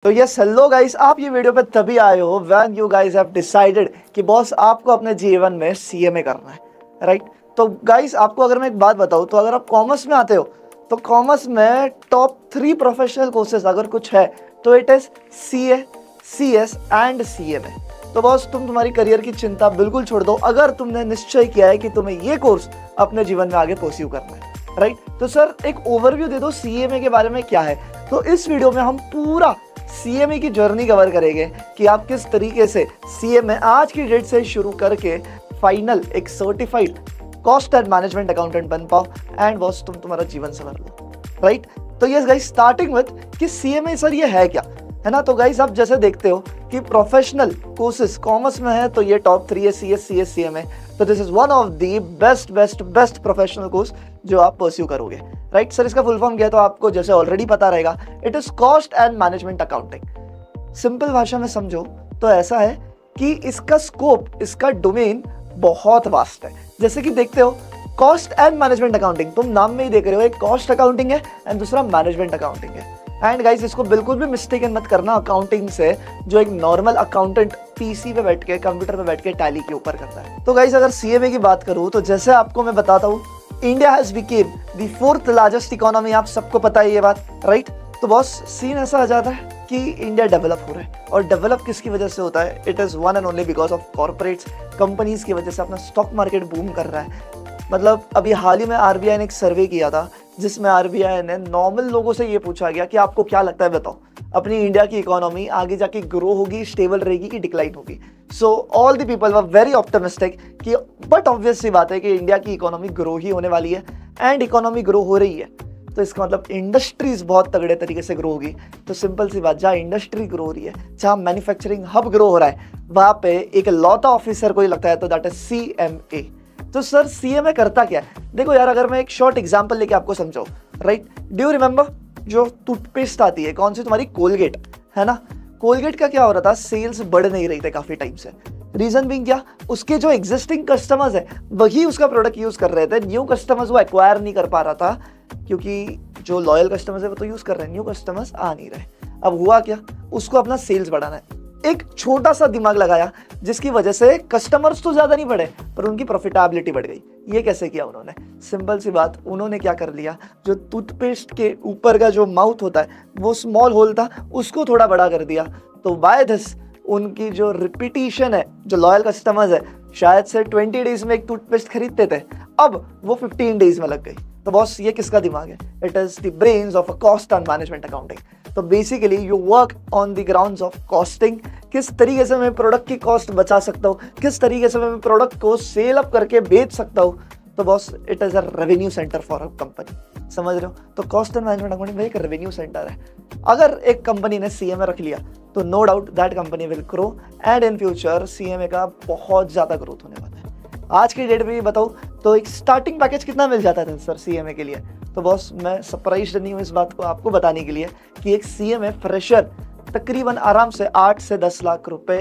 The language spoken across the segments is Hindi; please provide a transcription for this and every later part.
तो यस हेलो गाइस, आप ये वीडियो पे तभी आए हो when you guys have decided कि बॉस आपको अपने जीवन में सीएमए करना है, राइट। तो गाइस आपको अगर मैं एक बात बताऊं तो अगर आप कॉमर्स में आते हो तो कॉमर्स में टॉप 3 प्रोफेशनल कोर्सेज अगर कुछ है तो it is CA, CS and CMA. तो बॉस तुम्हारी करियर की चिंता बिल्कुल छोड़ दो अगर तुमने निश्चय किया है कि तुम्हें ये कोर्स अपने जीवन में आगे परस्यू करना है, राइट। तो सर एक ओवरव्यू दे दो सीएमए के बारे में क्या है। तो इस वीडियो में हम पूरा सीएमए की जर्नी कवर करेंगे कि आप किस तरीके से सीएमए आज की डेट से शुरू करके फाइनल एक certified cost and management accountant बन पाओ एंड बॉस तुम्हारा जीवन संवर लो, राइट। तो यस गाइस, स्टार्टिंग विद कि सीएमए सर ये है क्या, है ना। तो गाइस आप जैसे देखते हो कि प्रोफेशनल कोर्सेज कॉमर्स में है तो ये टॉप 3 है, सीएस, सीएस, सीएमए। तो this is one of the best professional course जो आप परस्यू करोगे, राइट। सर इसका फुल फॉर्म क्या है तो आपको जैसे ऑलरेडी पता रहेगा, it is cost and management accounting. Simple भाषा में समझो तो ऐसा है कि इसका स्कोप, इसका डोमेन बहुत वास्ट है। जैसे कि देखते हो कॉस्ट एंड मैनेजमेंट अकाउंटिंग, तुम नाम में ही देख रहे हो, एक कॉस्ट अकाउंटिंग है एंड दूसरा मैनेजमेंट अकाउंटिंग है। एंड गाइस इसको बिल्कुल भी मिस्टेक मत करना अकाउंटिंग से, जो एक नॉर्मल अकाउंटेंट पीसी पे बैठ के, कंप्यूटर पे बैठ के टैली के ऊपर करता है। तो गाइस अगर सीएमए की बात करूं तो जैसे आपको मैं बताता हूं, India has became the 4th largest economy, आप सबको पता है ये बात, राइट। तो बॉस सीन ऐसा आ जाता है कि इंडिया डेवलप हो रहा है और डेवलप किसकी वजह से होता है, it is one and only because of corporates, companies की वजह से। अपना स्टॉक मार्केट बूम कर रहा है। मतलब अभी हाल ही में आरबीआई ने एक सर्वे किया था जिसमें आरबीआई ने नॉर्मल लोगों से ये पूछा गया कि आपको क्या लगता है, बताओ अपनी इंडिया की इकोनॉमी आगे जाके ग्रो होगी, स्टेबल रहेगी कि डिक्लाइन होगी। So all the people were very optimistic कि बट ऑब्वियस सी बात है कि इंडिया की इकोनॉमी ग्रो ही होने वाली है एंड इकोनॉमी ग्रो हो रही है तो इसका मतलब इंडस्ट्रीज बहुत तगड़े तरीके से ग्रो होगी। तो सिंपल सी बात, जहाँ इंडस्ट्री ग्रो हो रही है, जहाँ मैन्युफैक्चरिंग हब ग्रो हो रहा है, वहाँ पे एक लौता ऑफिसर को ही लगता है तो दैट इज सीएमए। तो सर सीएमए करता क्या है, देखो यार अगर मैं एक शॉर्ट एग्जांपल लेके आपको समझाऊं, राइट। डू यू रिमेंबर जो टूथपेस्ट आती है, कौन सी, तुम्हारी कोलगेट, है ना। कोलगेट का क्या हो रहा था, सेल्स बढ़ नहीं रही थे काफी टाइम से। रीजन बीइंग क्या, उसके जो एग्जिस्टिंग कस्टमर्स है वही उसका प्रोडक्ट यूज कर रहे थे, न्यू कस्टमर्स वो एक्वायर नहीं कर पा रहा था क्योंकि जो लॉयल कस्टमर्स है वो तो यूज कर रहे हैं, न्यू कस्टमर्स आ नहीं रहे। अब हुआ क्या, उसको अपना सेल्स बढ़ाना है। एक छोटा सा दिमाग लगाया जिसकी वजह से कस्टमर्स तो ज्यादा नहीं बढ़े पर उनकी प्रॉफिटेबिलिटी बढ़ गई। ये कैसे किया उन्होंने, सिंपल सी बात, उन्होंने क्या कर लिया, जो टूथपेस्ट के ऊपर का जो माउथ होता है वो स्मॉल होल था, उसको थोड़ा बड़ा कर दिया। तो बाय दिस उनकी जो रिपीटिशन है, जो लॉयल कस्टमर्स है, शायद से 20 डेज में एक टूथपेस्ट खरीदते थे, अब वो 15 डेज में लग गई। तो बॉस ये किसका दिमाग है, it is the brains of a cost and management accounting. तो basically you work on the grounds of costing, किस तरीके से मैं प्रोडक्ट की कॉस्ट बचा सकता हूँ, किस तरीके से मैं प्रोडक्ट को सेल अप करके बेच सकता हूँ। तो boss it is a revenue centre for a company, समझ रहे हो। तो कॉस्ट एंड मैनेजमेंट अकाउंटिंग में एक रेवेन्यू सेंटर है। अगर एक कंपनी ने सीएमए रख लिया तो no doubt that company will grow and in future CMA का बहुत ज्यादा ग्रोथ होने वाला है। आज की डेट में भी बताऊँ तो एक स्टार्टिंग पैकेज कितना मिल जाता था सर सीएमए के लिए। तो बॉस मैं सरप्राइज नहीं हूँ इस बात को आपको बताने के लिए कि एक सीएमए फ्रेशर तकरीबन आराम से 8 से 10 लाख रुपए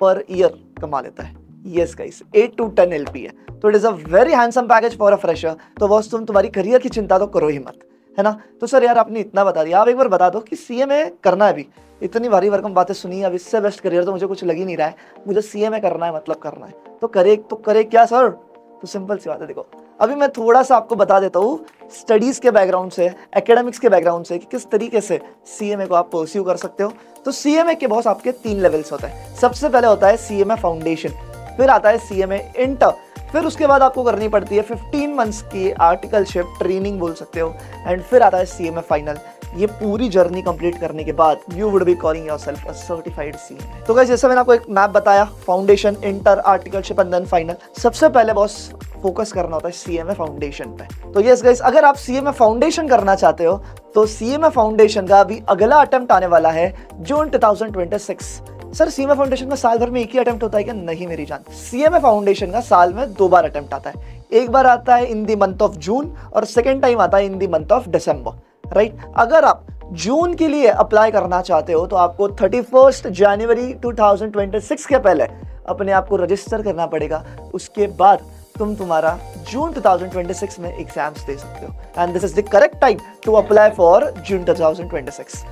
पर ईयर कमा लेता है। यस गाइस, 8 to 10 LP है, तो it is a very handsome package for a fresher. तो बॉस तुम्हारी करियर की चिंता तो करो ही मत, है ना। तो सर यार आपने इतना बता दिया, आप एक बार बता दो कि सीएमए करना है। अभी इतनी भारी भरकम बातें सुनी, अब इससे बेस्ट करियर तो मुझे कुछ लग ही नहीं रहा है। मुझे सीएमए करना है, मतलब करना है तो करे क्या सर। तो सिंपल सी बात है, देखो अभी मैं थोड़ा सा आपको बता देता हूँ स्टडीज के बैकग्राउंड से, एकेडमिक्स के बैकग्राउंड से कि किस तरीके से सीएमए को आप परस्यू कर सकते हो। तो सीएमए के बॉस आपके 3 लेवल्स होते हैं। सबसे पहले होता है सीएमए फाउंडेशन, फिर आता है सीएमए इंटर, फिर उसके बाद आपको करनी पड़ती है 15 मंथ्स की आर्टिकलशिप ट्रेनिंग बोल सकते हो, एंड फिर आता है सीएमए फाइनल। ये पूरी जर्नी कंप्लीट करने के बाद you would be calling yourself a certified CMA. तो गाइस जैसे मैंने आपको एक मैप बताया, foundation, inter, articleship and then final, सबसे पहले बॉस फोकस करना होता है सीएमए फाउंडेशन पे। तो यस गाइस, अगर आप सीएमए फाउंडेशन करना चाहते हो तो सीएमए फाउंडेशन का अभी अगला अटेम्प्ट आने वाला है जून 2026। सर सीएमए फाउंडेशन में साल भर में एक ही अटेम्प्ट होता है क्या, नहीं मेरी जान। सीएमए फाउंडेशन का साल में 2 बार अटेम्प्ट आता है। एक बार आता है in the month of June और सेकेंड टाइम आता है in the month of December, right. अगर आप जून के लिए अप्लाई करना चाहते हो तो आपको 31 जनवरी 2026 के पहले अपने आप को रजिस्टर करना पड़ेगा। उसके बाद तुम्हारा जून 2026 में एग्जाम्स दे सकते हो and this is the correct time to apply for June 2026,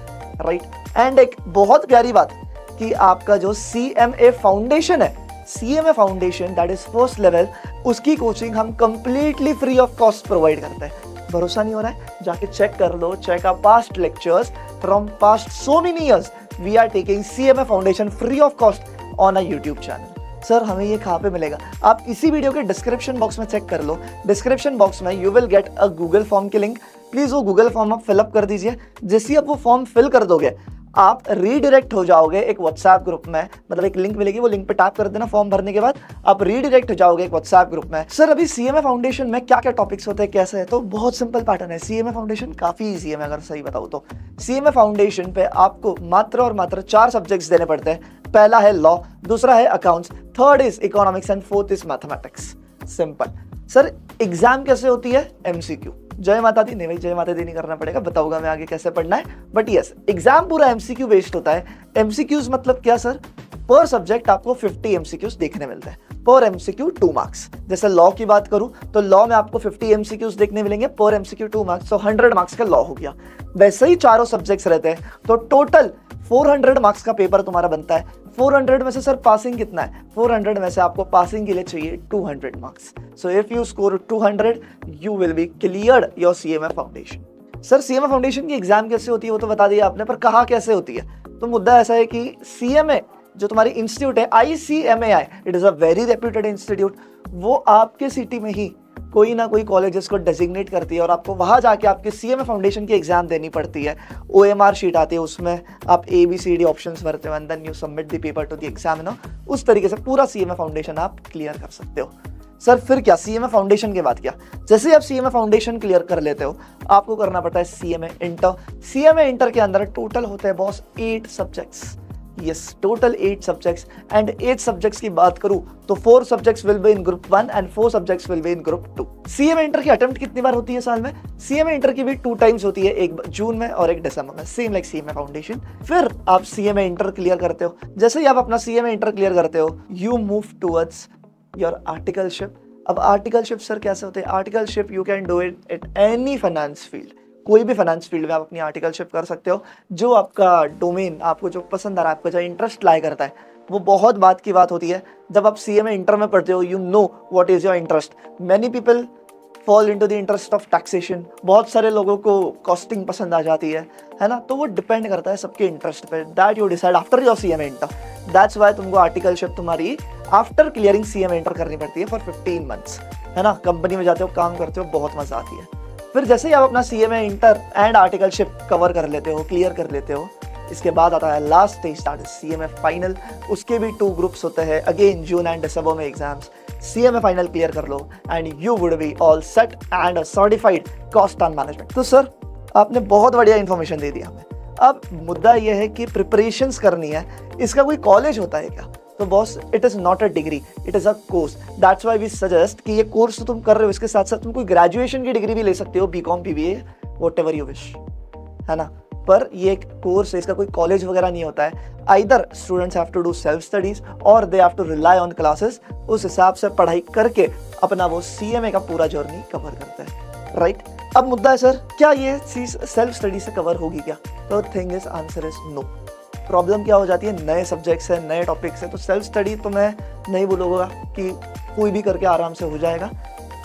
right. And एक बहुत प्यारी बात कि आपका जो CMA फाउंडेशन है, CMA foundation that is first level, उसकी कोचिंग हम completely free of cost provide करते हैं। भरोसा नहीं हो रहा है, जाके चेक कर लो, check our past lectures from past so many years. We are taking CMA foundation free of cost on a YouTube channel. Sir हमें ये कहाँ पे मिलेगा? आप इसी वीडियो के डिस्क्रिप्शन बॉक्स में चेक कर लो। डिस्क्रिप्शन बॉक्स में you will get a Google form की लिंक। प्लीज वो गूगल फॉर्म आप फिलअप कर दीजिए। जैसे ही आप वो फॉर्म फिल कर दोगे, आप रीडायरेक्ट हो जाओगे एक व्हाट्सएप ग्रुप में। मतलब एक लिंक मिलेगी, वो लिंक पे टैप कर देना। फॉर्म भरने के बाद आप रीडायरेक्ट हो जाओगे एक व्हाट्सएप ग्रुप में। सर अभी CMA फाउंडेशन में क्या क्या टॉपिक्स होते हैं, कैसे है? तो बहुत सिंपल पैटर्न है। CMA फाउंडेशन काफी ईजी है, मैं अगर सही बताऊँ तो। CMA फाउंडेशन पे आपको मात्र और मात्र 4 सब्जेक्ट्स देने पड़ते हैं। पहला है लॉ, दूसरा है accounts, third is economics and fourth is mathematics. Simple. Sir exam कैसे होती है? MCQ। जय माता दी? नहीं भाई, जय माता दी नहीं करना पड़ेगा, बताऊंगा मैं आगे कैसे पढ़ना है। बट यस, एग्जाम पूरा MCQ बेस्ड होता है। MCQs मतलब क्या सर? पर सब्जेक्ट आपको 50 MCQs देखने मिलते हैं। पर MCQ 2 मार्क्स। जैसे लॉ की बात करूं तो लॉ में आपको 50 MCQs देखने मिलेंगे, पर MCQ 2 मार्क्स, तो 100 मार्क्स का लॉ हो गया। वैसे ही चारों सब्जेक्ट्स रहते हैं, तो टोटल 400 मार्क्स का पेपर तुम्हारा बनता है। 400 में से सर पासिंग कितना है? 400 में से आपको पासिंग के लिए चाहिए 200 marks. So if you score 200 you will be cleared your CMA foundation. Sir CMA foundation की एग्जाम कैसे होती है वो तो बता दिया आपने, पर कहाँ कैसे होती है? तो मुद्दा ऐसा है कि CMA जो तुम्हारी इंस्टीट्यूट है, ICMAI, it is a very reputed institute. वो आपके सिटी में ही कोई ना कोई कॉलेजेस को डेजिग्नेट करती है और आपको वहां जाके आपके CMA फाउंडेशन की एग्जाम देनी पड़ती है। OMR शीट आती है, उसमें आप ABCD ऑप्शंस भरते हो and then you submit the paper to the examiner. उस तरीके से पूरा CMA फाउंडेशन आप क्लियर कर सकते हो। सर फिर क्या, CMA फाउंडेशन के बाद क्या? जैसे आप CMA फाउंडेशन क्लियर कर लेते हो, आपको करना पड़ता है CMA इंटर। CMA इंटर के अंदर टोटल होते हैं boss 8 subjects. Yes, total 8 subjects. And 8 subjects की बात करूं तो 4 subjects will be in group 1 and 4 subjects will be in group 2। CMA inter की अटेम्प्ट कितनी बार होती है साल में? CMA इंटर की भी 2 टाइम्स होती है, एक जून में और एक दिसंबर में, सेम लाइक CMA फाउंडेशन। फिर आप CMA इंटर क्लियर करते हो। जैसे ही आप अपना CMA इंटर क्लियर करते हो, you move towards your articleship. अब आर्टिकलशिप सर कैसे होते हैं? Articleship you can do it at any finance field. कोई भी फाइनेंस फील्ड में आप अपनी आर्टिकलशिप कर सकते हो। जो आपका डोमेन, आपको जो पसंद आ रहा है, आपको जो इंटरेस्ट लाई करता है, वो बहुत बात की बात होती है। जब आप CMA इंटर में पढ़ते हो, you know what is your interest. Many people fall into the interest of taxation. बहुत सारे लोगों को कॉस्टिंग पसंद आ जाती है ना? तो वो डिपेंड करता है सबके इंटरेस्ट पे। That you decide after your CMA inter. That's why तुमको आर्टिकलशिप तुम्हारी आफ्टर क्लियरिंग CMA इंटर करनी पड़ती है फॉर 15 मंथ्स, है ना? कंपनी में जाते हो, काम करते हो, बहुत मजा आती है। फिर जैसे ही आप अपना CMA inter and articleship cover कर लेते हो, क्लियर कर लेते हो, इसके बाद आता है last stage, that is CMA final. उसके भी 2 ग्रुप्स होते हैं, अगेन जून एंड दिसंबर में एग्जाम्स। CMA फाइनल क्लियर कर लो and you would be all set and certified cost and management. तो सर आपने बहुत बढ़िया इन्फॉर्मेशन दे दी हमें। अब मुद्दा यह है कि प्रिपरेशंस करनी है, इसका कोई कॉलेज होता है क्या? तो boss, it is not a degree, it is a course. That's why we suggest कि ये कोर्स तो तुम कर रहे हो, इसके साथ साथ तुम कोई ग्रेजुएशन की डिग्री भी ले सकते हो, BCom BBA whatever you wish, है ना? पर ये एक कोर्स है, इसका कोई कॉलेज वगैरह नहीं होता है। Either students have to do self studies और they have to rely on classes. उस हिसाब से पढ़ाई करके अपना वो CMA का पूरा जर्नी कवर करता है, राइट? अब मुद्दा है सर, क्या ये चीज सेल्फ स्टडी से कवर होगी क्या? तो thing is, answer is no. Problem क्या हो जाती है, नए सब्जेक्ट्स है, नए टॉपिक्स है, तो सेल्फ स्टडी तो मैं नहीं बोलूँगा कि कोई भी करके आराम से हो जाएगा।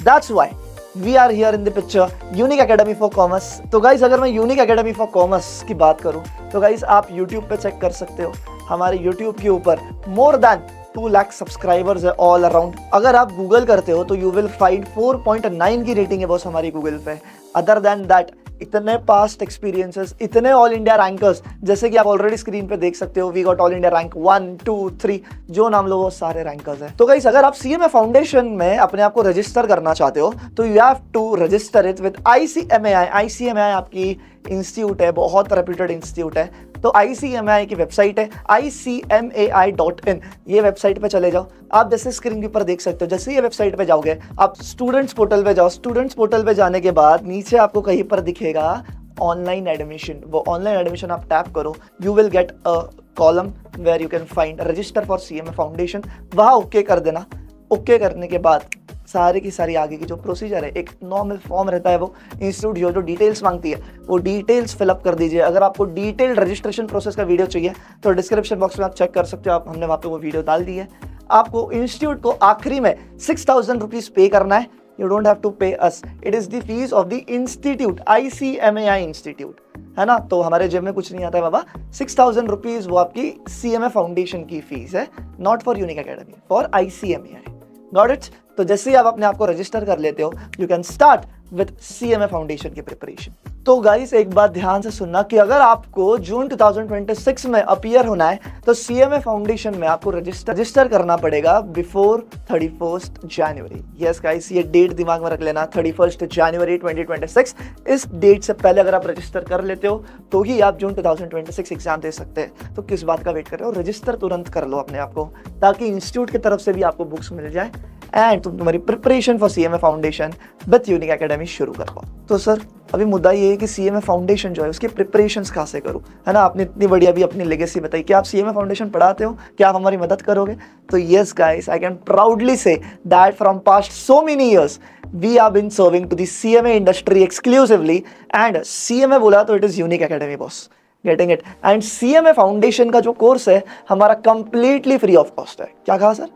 That's why we are here in the picture, unique academy for commerce. तो गाइज अगर मैं यूनिक एकेडमी फॉर कॉमर्स की बात करूं तो गाइज आप यूट्यूब पे चेक कर सकते हो। हमारे यूट्यूब के ऊपर मोर देन 2 लाख सब्सक्राइबर्स है ऑल अराउंड। अगर आप गूगल करते हो तो यू विल फाइंड 4.9 की रेटिंग है बॉस हमारी Google Pay. Other than that इतने पास्ट एक्सपीरियंसेस, इतने ऑल इंडिया रैंकर्स, जैसे कि आप ऑलरेडी स्क्रीन पे देख सकते हो, we got all India rank 1 2 3, जो नाम लो वो सारे रैंकर्स हैं। तो गाइस अगर आप CMA फाउंडेशन में अपने आप को रजिस्टर करना चाहते हो तो you have to register it with ICMAI। ICMAI आपकी इंस्टीट्यूट है, बहुत रेप्यूटेड इंस्टीट्यूट है। तो ICMAI की वेबसाइट है ICMAI.in। ये वेबसाइट पे चले जाओ। आप जैसे स्क्रीन के ऊपर देख सकते हो, जैसे ये वेबसाइट पे जाओगे आप स्टूडेंट्स पोर्टल पे जाओ। स्टूडेंट्स पोर्टल पे जाने के बाद नीचे आपको कहीं पर दिखेगा ऑनलाइन एडमिशन। वो ऑनलाइन एडमिशन आप टैप करो, you will get a column where you can find register for CMA foundation. वहाँ ओके कर देना। ओके करने के बाद सारे की सारी आगे की जो प्रोसीजर है, एक नॉर्मल फॉर्म रहता है, वो इंस्टीट्यूट जो डिटेल्स मांगती है वो डिटेल्स फिलअप कर दीजिए। अगर आपको डिटेल्ड रजिस्ट्रेशन प्रोसेस का वीडियो चाहिए तो डिस्क्रिप्शन बॉक्स में आप चेक कर सकते हो, आप हमने वहाँ पे वो वीडियो डाल दी है। आपको इंस्टीट्यूट को आखिरी में 6000 रुपीज पे करना है। You don't have to pay us, it is the fees of the institute, ICMAI institute, है ना। तो हमारे जेब में कुछ नहीं आता है बाबा। 6000 रुपीज वो आपकी CMA फाउंडेशन की फीस है, not for unique academy, for ICMAI। Got it. तो जैसे ही आप अपने आप को रजिस्टर कर लेते हो, you can start with CMA foundation की प्रिपरेशन। तो गाइस एक बात ध्यान से सुनना कि अगर आपको जून 2026 में अपीयर होना है तो CMA फाउंडेशन में आपको रजिस्टर करना पड़ेगा बिफोर 31 जनवरी। यस गाइस, ये डेट दिमाग में रख लेना, 31 जनवरी 2026। इस डेट से पहले अगर आप रजिस्टर कर लेते हो तो ही आप जून 2026 एग्जाम दे सकते हैं। तो किस बात का वेट कर रहे हो, रजिस्टर तुरंत कर लो अपने आप को, ताकि इंस्टीट्यूट की तरफ से भी आपको बुक्स मिल जाए एंड तुम तुम्हारी preparation for CMA foundation with unique academy शुरू कर पाओ। तो सर अभी मुद्दा ये है कि CMA फाउंडेशन जो है उसकी प्रिपरेशंस कहाँ से करूँ, है ना। आपने इतनी बढ़िया भी अपनी लेगेसी बताई कि आप CMA फाउंडेशन पढ़ाते हो, क्या आप हमारी मदद करोगे? तो yes guys, I can proudly say that from past so many years we have been serving to the CMA industry exclusively, and CMA बोला तो it is unique academy boss, getting it. And CMA foundation का जो कोर्स है हमारा कंप्लीटली फ्री ऑफ कॉस्ट है। क्या कहा सर,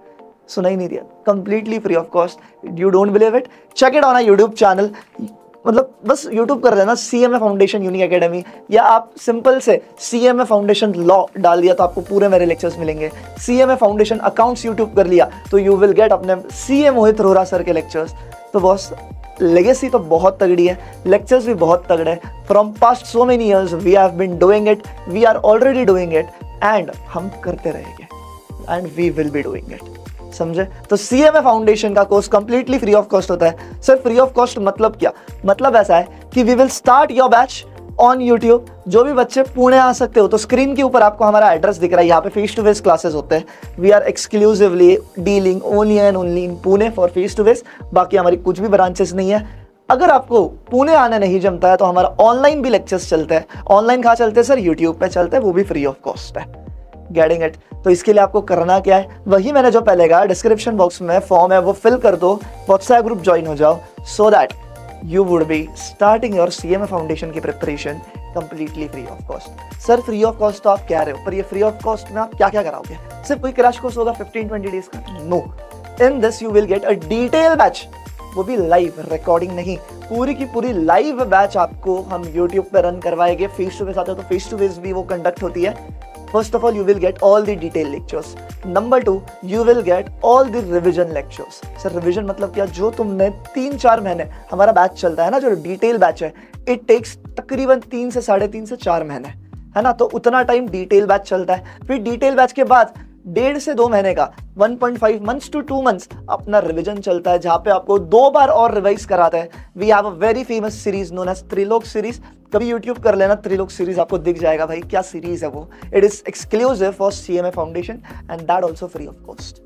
सुना ही नहीं दिया, completely free of cost. You don't believe it, check it on a YouTube channel, मतलब बस यूट्यूब कर देना CMA फाउंडेशन यूनिक एकेडमी, या आप सिंपल से CMA फाउंडेशन लॉ डाल दिया तो आपको पूरे मेरे लेक्चर्स मिलेंगे। CMA फाउंडेशन अकाउंट्स यूट्यूब कर लिया तो यू विल गेट अपने CA मोहित रोहरा सर के लेक्चर्स। तो बॉस लेगेसी तो बहुत तगड़ी है, लेक्चर्स भी बहुत तगड़े हैं। From past so many years we have been doing it, we are already doing it, and हम करते रहेंगे, and we will be doing it, समझे। तो CMA फाउंडेशन का course completely free of cost होता है। सर फ्री ऑफ कॉस्ट मतलब क्या? मतलब ऐसा है कि we will start your batch on YouTube. जो भी बच्चे पुणे आ सकते हो तो स्क्रीन के ऊपर आपको हमारा एड्रेस दिख रहा है, यहाँ पे फेस टू फेस क्लासेस होते हैं। We are exclusively dealing only and only in Pune for face to face, बाकी हमारी कुछ भी ब्रांचेस नहीं है। अगर आपको पुणे आना नहीं जमता है तो हमारा ऑनलाइन भी लेक्चर्स चलते हैं। ऑनलाइन कहाँ चलते हैं सर? यूट्यूब पे चलते हैं, वो भी फ्री ऑफ कॉस्ट है, गेटिंग इट। तो इसके लिए आपको करना क्या है, वही मैंने जो पहले कहा, डिस्क्रिप्शन बॉक्स में फॉर्म है वो फिल कर दो, व्हाट्सएप ग्रुप ज्वाइन हो जाओ, so that you would be starting your CMA foundation की preparation completely free of cost. Sir free of cost तो आप कह रहे हो, पर ये फ्री ऑफ कॉस्ट में आप क्या क्या कराओगे? सिर्फ कोई क्रैश कोर्स होगा 15-20 डेज का? No, in this you will get a detail batch, वो भी लाइव, रिकॉर्डिंग नहीं, पूरी की पूरी लाइव बैच आपको हम यूट्यूब पे रन करवाएंगे। फेस टू फेस आते हो तो फेस टू फेस भी वो कंडक्ट होती है। First of all, you will get all the detailed lectures. Number 2, you will get all the revision lectures. Sir revision मतलब क्या? जो तुमने 3-4 महीने, हमारा बैच चलता है ना जो डिटेल बैच है, इट टेक्स तकरीबन 3 से 3.5 से 4 महीने, है ना। तो उतना टाइम डिटेल बैच चलता है। फिर डिटेल बैच के बाद 1.5 से 2 महीने का 1.5 मंथ्स टू 2 मंथ्स अपना रिवीजन चलता है, जहाँ पे आपको 2 बार और रिवाइज कराते हैं। We have a very famous series known as Trilok series. कभी यूट्यूब कर लेना, त्रिलोक सीरीज आपको दिख जाएगा भाई, क्या सीरीज है वो। It is exclusive for CMA foundation and that also free of cost.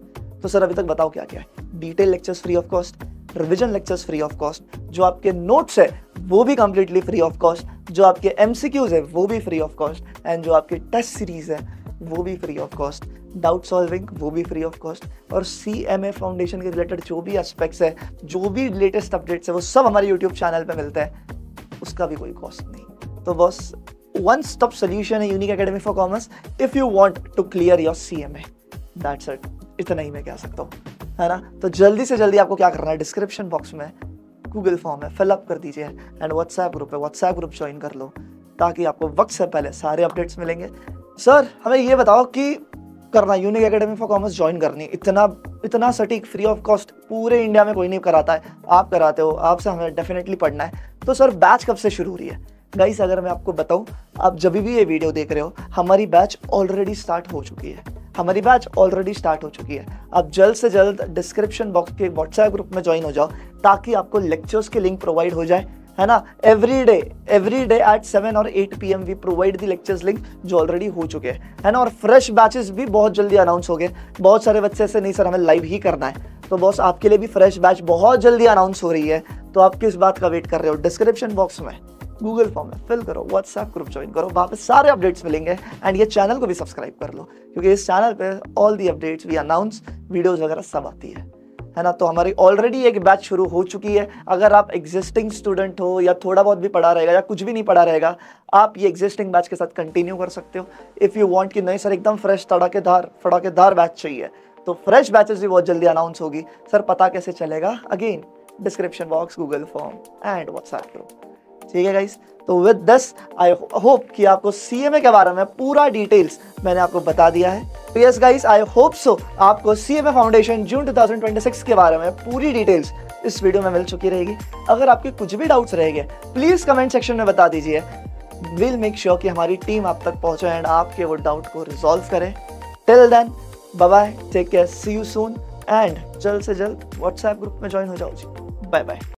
तो सर अभी तक बताओ क्या क्या है? Detail lectures free of cost, revision lectures free of cost, जो आपके नोट्स है वो भी कंप्लीटली फ्री ऑफ कॉस्ट, जो आपके MCQs है वो भी फ्री ऑफ कॉस्ट, एंड जो आपकी टेस्ट सीरीज है वो भी free of cost, doubt solving वो भी फ्री ऑफ कॉस्ट, और CMA फाउंडेशन के रिलेटेड जो भी एस्पेक्ट्स है, जो भी लेटेस्ट अपडेट्स है, वो सब हमारे यूट्यूब चैनल पे मिलता है, उसका भी कोई कॉस्ट नहीं। तो बस वन स्टॉप सोल्यूशन है unique academy for commerce if you want to clear your CMA, that's it. इतना ही मैं कह सकता हूँ, है ना। तो जल्दी से जल्दी आपको क्या करना है, डिस्क्रिप्शन बॉक्स में गूगल फॉर्म है, फिलअप कर दीजिए, एंड व्हाट्सएप ग्रुप है, व्हाट्सएप ग्रुप ज्वाइन कर लो, ताकि आपको वक्त से पहले सारे अपडेट्स मिलेंगे। सर हमें ये बताओ कि करना unique academy for commerce join करनी, इतना सटीक फ्री ऑफ कॉस्ट पूरे इंडिया में कोई नहीं कराता है, आप कराते हो, आपसे हमें डेफिनेटली पढ़ना है। तो सर बैच कब से शुरू हो रही है? गाइस अगर मैं आपको बताऊं, आप जब भी ये वीडियो देख रहे हो, हमारी बैच ऑलरेडी स्टार्ट हो चुकी है, आप जल्द से जल्द डिस्क्रिप्शन बॉक्स के व्हाट्सएप ग्रुप में ज्वाइन हो जाओ, ताकि आपको लेक्चर्स के लिंक प्रोवाइड हो जाए, है ना। एवरी डे एट 7 और 8 PM we provide the lectures link जो ऑलरेडी हो चुके हैं, है ना। और फ्रेश बैचेस भी बहुत जल्दी अनाउंस हो गए। बहुत सारे बच्चे ऐसे नहीं सर हमें लाइव ही करना है, तो बॉस आपके लिए भी फ्रेश बैच बहुत जल्दी अनाउंस हो रही है। तो आप किस बात का वेट कर रहे हो? डिस्क्रिप्शन बॉक्स में गूगल फॉर्म में फिल करो, व्हाट्सएप ग्रुप ज्वाइन करो, वहाँ पे सारे अपडेट्स मिलेंगे, एंड ये चैनल को भी सब्सक्राइब कर लो, क्योंकि इस चैनल पे all the updates we announce, videos वगैरह सब आती है। है ना। तो हमारी ऑलरेडी एक बैच शुरू हो चुकी है। अगर आप एग्जिस्टिंग स्टूडेंट हो या थोड़ा बहुत भी पढ़ा रहेगा या कुछ भी नहीं पढ़ा रहेगा, आप ये एग्जिस्टिंग बैच के साथ कंटिन्यू कर सकते हो। इफ़ यू वांट कि नहीं सर एकदम फ्रेश फटाकेदार बैच चाहिए, तो फ्रेश बैचेस भी बहुत जल्दी अनाउंस होगी। सर पता कैसे चलेगा? Again description box, Google form and WhatsApp group. ठीक है गाइस, तो विद दिस आई होप कि आपको सीएमए के बारे में पूरा डिटेल्स मैंने आपको बता दिया है। तो yes guys, I hope so आपको सीएमए फाउंडेशन जून 2026 के बारे में पूरी डिटेल्स इस वीडियो में मिल चुकी रहेगी। अगर आपके कुछ भी डाउट्स रह गए प्लीज कमेंट सेक्शन में बता दीजिए। विल मेक श्योर कि हमारी टीम आप तक पहुंचे एंड आपके वो डाउट को रिजॉल्व करे। Till then bye bye, take care, see you soon and जल्द से जल्द व्हाट्सएप ग्रुप में ज्वाइन हो जाओ जी। Bye bye.